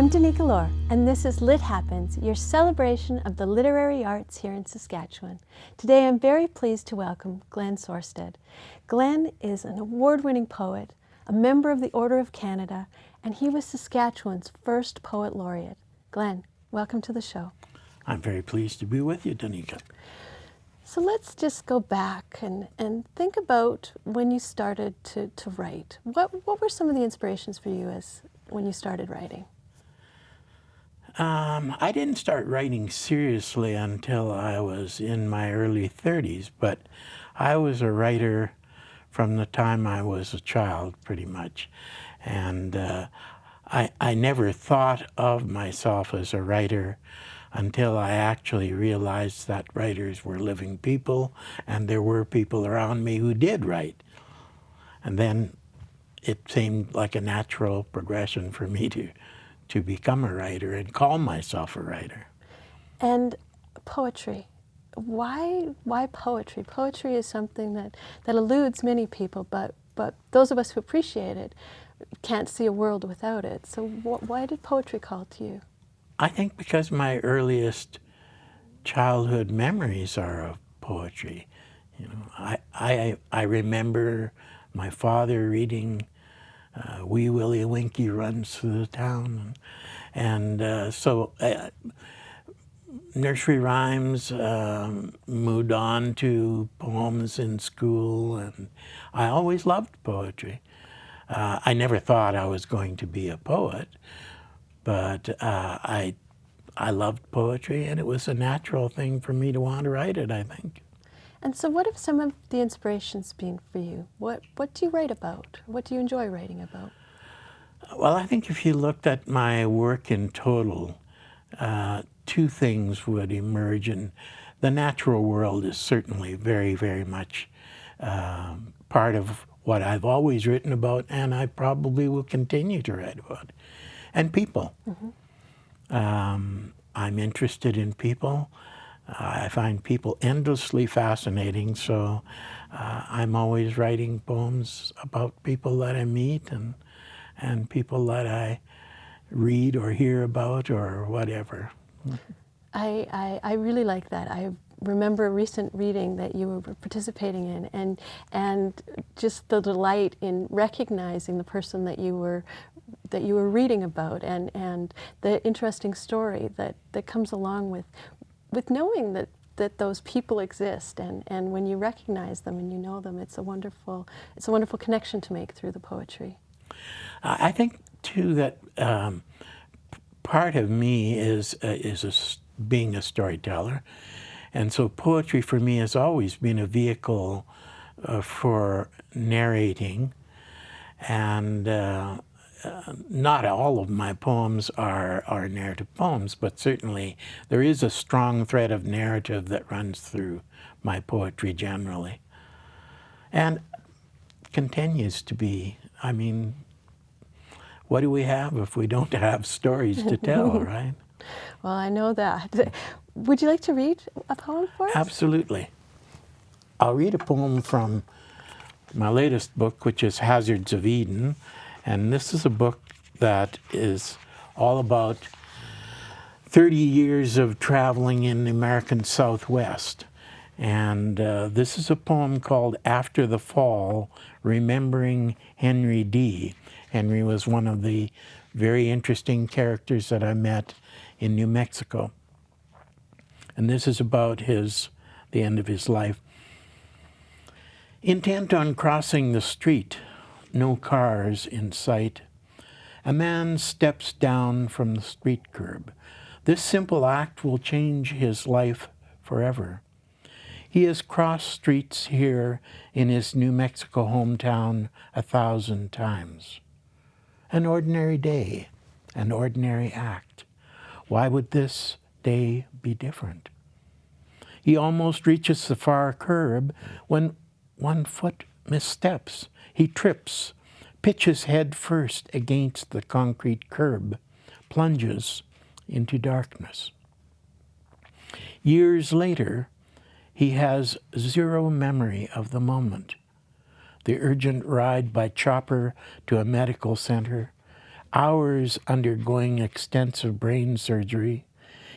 I'm Danica Lorer, and this is Lit Happens, your celebration of the literary arts here in Saskatchewan. Today I'm very pleased to welcome Glen Sorestad. Glen is an award-winning poet, a member of the Order of Canada, and he was Saskatchewan's first poet laureate. Glen, welcome to the show. I'm very pleased to be with you, Danica. So let's just go back and think about when you started to write. What were some of the inspirations for you when you started writing? I didn't start writing seriously until I was in my early 30s, but I was a writer from the time I was a child, pretty much. And I never thought of myself as a writer until I actually realized that writers were living people, and there were people around me who did write. And then it seemed like a natural progression for me to become a writer and call myself a writer. And poetry. Why poetry? Poetry is something that eludes many people, but those of us who appreciate it can't see a world without it. So why did poetry call to you? I think because my earliest childhood memories are of poetry. You know, I remember my father reading Wee Willie Winkie Runs Through the Town. And so nursery rhymes moved on to poems in school, and I always loved poetry. I never thought I was going to be a poet, but I loved poetry, and it was a natural thing for me to want to write it, I think. And so what have some of the inspirations been for you? What do you write about? What do you enjoy writing about? Well, I think if you looked at my work in total, two things would emerge. And the natural world is certainly very, very much part of what I've always written about, and I probably will continue to write about. And people. Mm-hmm. I'm interested in people. I find people endlessly fascinating, so I'm always writing poems about people that I meet and people that I read or hear about or whatever. I really like that. I remember a recent reading that you were participating in, and just the delight in recognizing the person that you were reading about, and the interesting story that comes along with knowing that those people exist, and when you recognize them and you know them, it's a wonderful connection to make through the poetry. I think too that part of me is being a storyteller, and so poetry for me has always been a vehicle for narrating, and not all of my poems are narrative poems, but certainly there is a strong thread of narrative that runs through my poetry generally, and continues to be. I mean, what do we have if we don't have stories to tell, right? Well, I know that. Would you like to read a poem for us? Absolutely. I'll read a poem from my latest book, which is Hazards of Eden. And this is a book that is all about 30 years of traveling in the American Southwest. And this is a poem called After the Fall, Remembering Henry D. Henry was one of the very interesting characters that I met in New Mexico. And this is about the end of his life. Intent on crossing the street, no cars in sight, a man steps down from the street curb. This simple act will change his life forever. He has crossed streets here in his New Mexico hometown 1,000 times. An ordinary day, an ordinary act. Why would this day be different? He almost reaches the far curb when one foot missteps. He trips, pitches head first against the concrete curb, plunges into darkness. Years later, he has zero memory of the moment. The urgent ride by chopper to a medical center, hours undergoing extensive brain surgery,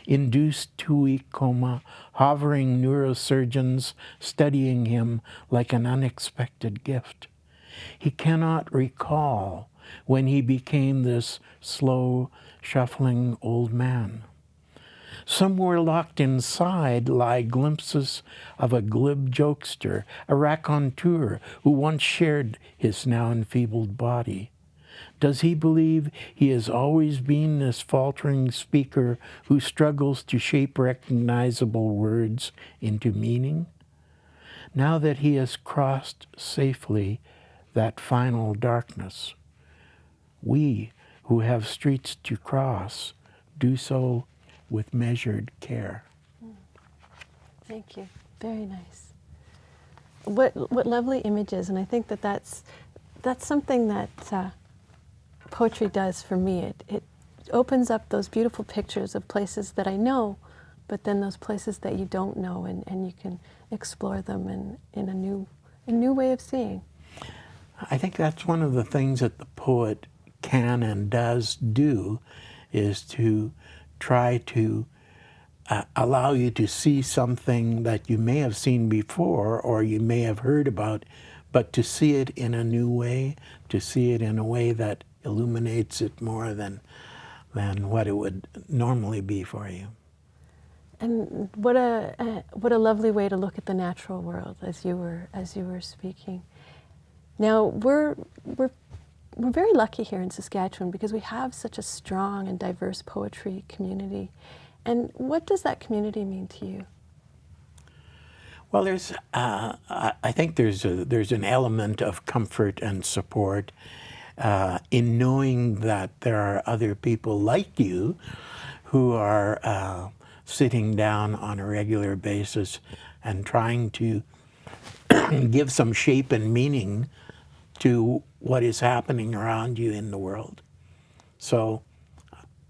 induced 2-week coma, hovering neurosurgeons studying him like an unexpected gift. He cannot recall when he became this slow, shuffling old man. Somewhere locked inside lie glimpses of a glib jokester, a raconteur who once shared his now enfeebled body. Does he believe he has always been this faltering speaker who struggles to shape recognizable words into meaning? Now that he has crossed safely that final darkness, we who have streets to cross do so with measured care. Thank you. Very nice. What lovely images, and I think that's something that poetry does for me. It opens up those beautiful pictures of places that I know, but then those places that you don't know, and you can explore them in a new way of seeing. I think that's one of the things that the poet can and does do, is to try to allow you to see something that you may have seen before or you may have heard about, but to see it in a new way, to see it in a way that illuminates it more than what it would normally be for you. And what a lovely way to look at the natural world, as you were speaking. Now we're very lucky here in Saskatchewan because we have such a strong and diverse poetry community. And what does that community mean to you? Well, I think there's an element of comfort and support in knowing that there are other people like you who are sitting down on a regular basis and trying to give some shape and meaning to what is happening around you in the world. So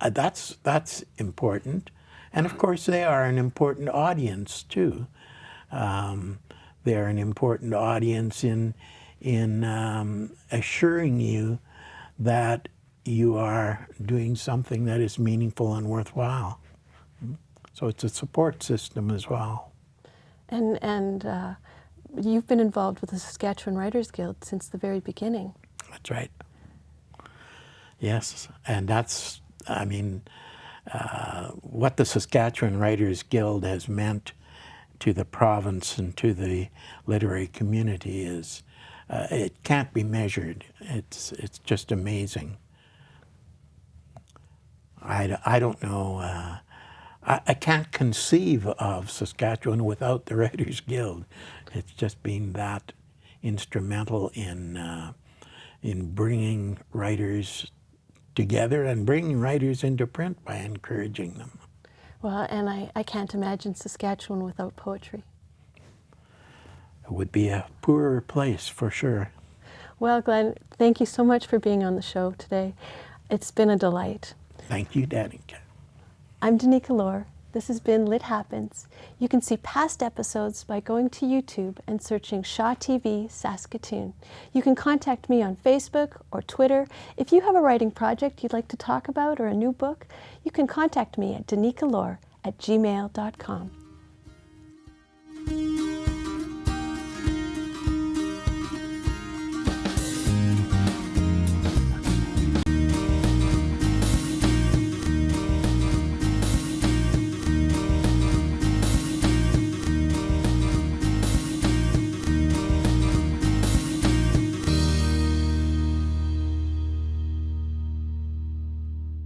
that's important. And of course, they are an important audience too. They are an important audience in assuring you that you are doing something that is meaningful and worthwhile. So it's a support system as well. And you've been involved with the Saskatchewan Writers Guild since the very beginning. That's right. Yes, and that's, I mean, what the Saskatchewan Writers Guild has meant to the province and to the literary community is, it can't be measured. It's just amazing. I don't know, I can't conceive of Saskatchewan without the Writers Guild. It's just been that instrumental in bringing writers together and bringing writers into print by encouraging them. Well, and I can't imagine Saskatchewan without poetry. It would be a poorer place for sure. Well, Glen, thank you so much for being on the show today. It's been a delight. Thank you, Danica. I'm Danica Lorer. This has been Lit Happens. You can see past episodes by going to YouTube and searching Shaw TV Saskatoon. You can contact me on Facebook or Twitter. If you have a writing project you'd like to talk about or a new book, you can contact me at danicalorer@gmail.com.